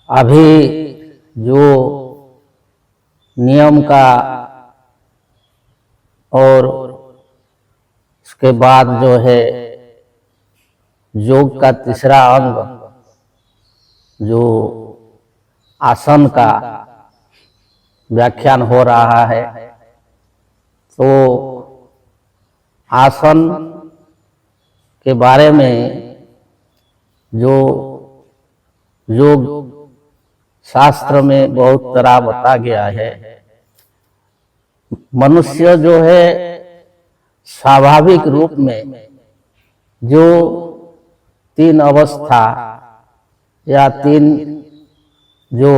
अभी जो नियम का और उसके बाद जो है योग का तीसरा अंग जो आसन का व्याख्यान हो रहा है, तो आसन के बारे में जो योग शास्त्र में बहुत तरह बता गया है। मनुष्य जो है स्वाभाविक रूप में जो तीन अवस्था या तीन जो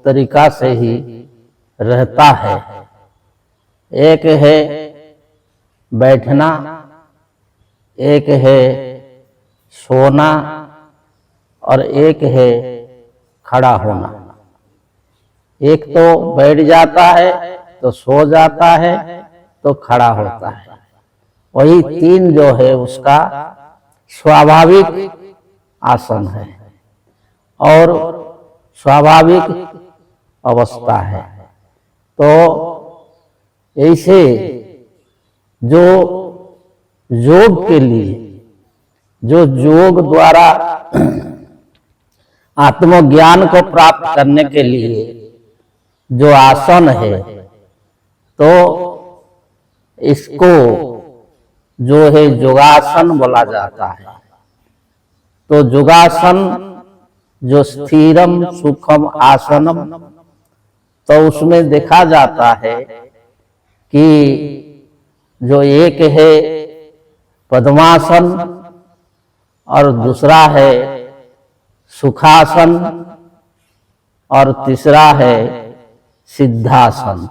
तरीका से ही रहता है, एक है बैठना, एक है सोना और एक है खड़ा होना। एक तो बैठ जाता है तो सो जाता है तो खड़ा होता है। वही तीन जो है उसका स्वाभाविक आसन है और स्वाभाविक अवस्था है। तो ऐसे जो योग के लिए, जो योग द्वारा आत्मज्ञान को प्राप्त करने के लिए जो आसन है, तो इसको जो है योगासन बोला जाता है। तो योगासन जो स्थिरम सुखम आसनम, तो उसमें देखा जाता है कि जो एक है पद्मासन और दूसरा है सुखासन और तीसरा है सिद्धासन।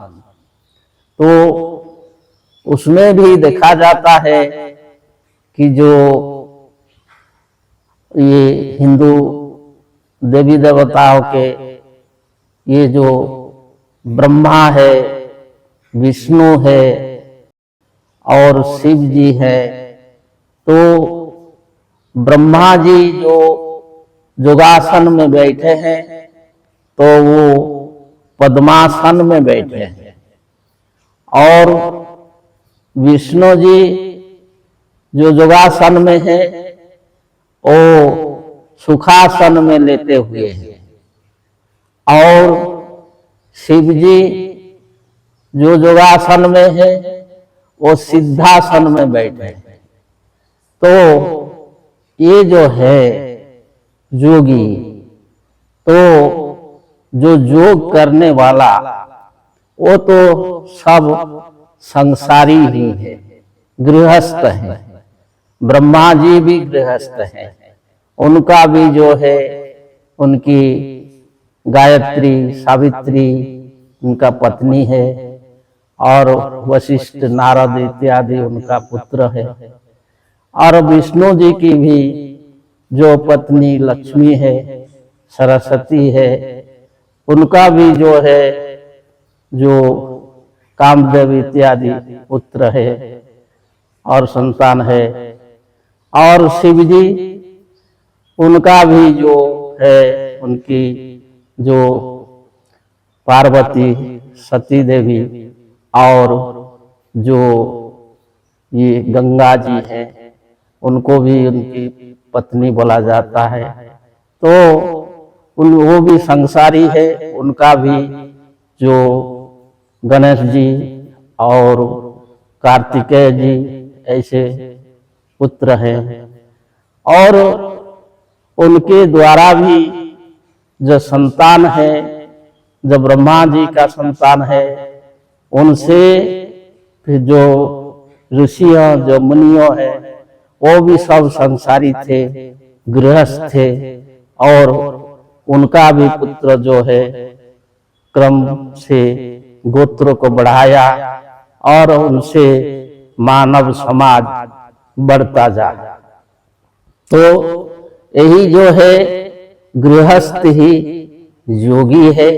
तो उसमें भी देखा जाता है कि जो ये हिंदू देवी देवताओं के ये जो ब्रह्मा है, विष्णु है और शिव जी है, तो ब्रह्मा जी जो योगासन में बैठे हैं तो वो पद्मासन में बैठे हैं, और विष्णु जी जो योगासन में है वो सुखासन में लेटे हुए हैं, और शिव जी जो योगासन में है वो सिद्धासन में बैठे हैं। तो ये जो है योगी, तो जो योग करने वाला वो तो सब संसारी ही है, गृहस्थ है। ब्रह्मा जी भी गृहस्थ हैं, उनका भी जो है उनकी गायत्री सावित्री उनका पत्नी है, और वशिष्ठ नारद इत्यादि उनका पुत्र है। और विष्णु जी की भी जो पत्नी लक्ष्मी है, सरस्वती है, उनका भी जो है जो कामदेव इत्यादि पुत्र है और संतान है। और शिव जी उनका भी जो है उनकी जो पार्वती सती देवी और जो ये गंगा जी हैं उनको भी उनकी पत्नी बोला जाता है। तो वो भी संसारी है, उनका भी जो गणेश जी और कार्तिकेय जी ऐसे पुत्र हैं, और उनके द्वारा भी जो संतान है जो ब्रह्मा जी का संतान है, उनसे फिर जो ऋषियों जो मुनियों है वो भी सब संसारी थे, गृहस्थ थे, और उनका भी पुत्र जो है क्रम से गोत्र को बढ़ाया और उनसे मानव समाज बढ़ता जा। तो यही जो है गृहस्थ ही योगी है,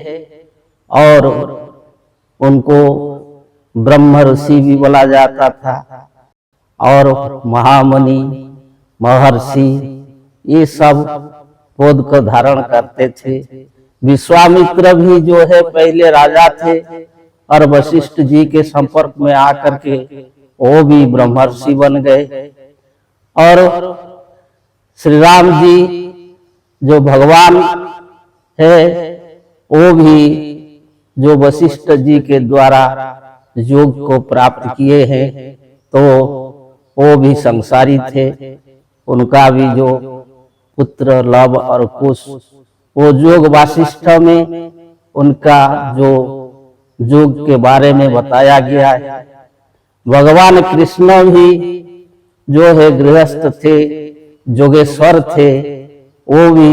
और उनको ब्रह्म ऋषि भी बोला जाता था, और महामुनि महर्षि ये सब पद को धारण करते थे। विश्वामित्र भी जो है पहले राजा थे, और वशिष्ठ जी के संपर्क में आकर के वो भी ब्रह्मर्षि बन गए। और श्री राम जी जो भगवान है वो भी जो वशिष्ठ जी के द्वारा योग को प्राप्त किए हैं, तो वो भी संसारी थे। उनका भी जो पुत्र लव और कुश, वो योग वासिष्ठ में उनका जो योग के बारे में बताया गया है। भगवान कृष्ण भी जो है गृहस्थ थे, जोगेश्वर थे। वो भी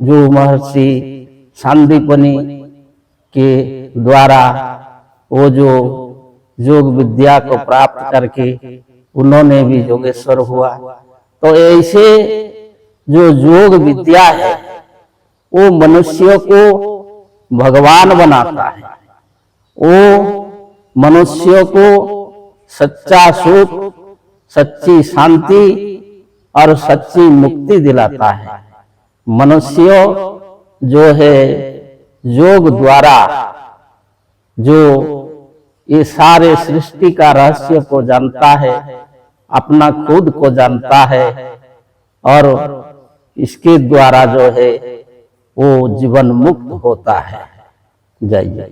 जो महर्षि सांदीपनि के द्वारा वो जो योग विद्या को प्राप्त करके उन्होंने भी योगेश्वर हुआ। तो ऐसे जो योग विद्या है वो मनुष्य को भगवान बनाता है, वो मनुष्य को सच्चा सुख, सच्ची शांति और सच्ची मुक्ति दिलाता है। मनुष्य जो है योग द्वारा जो ये सारे सृष्टि का रहस्य को जानता है, अपना खुद को जानता है, और इसके द्वारा जो है वो जीवन मुक्त होता है। जय जय।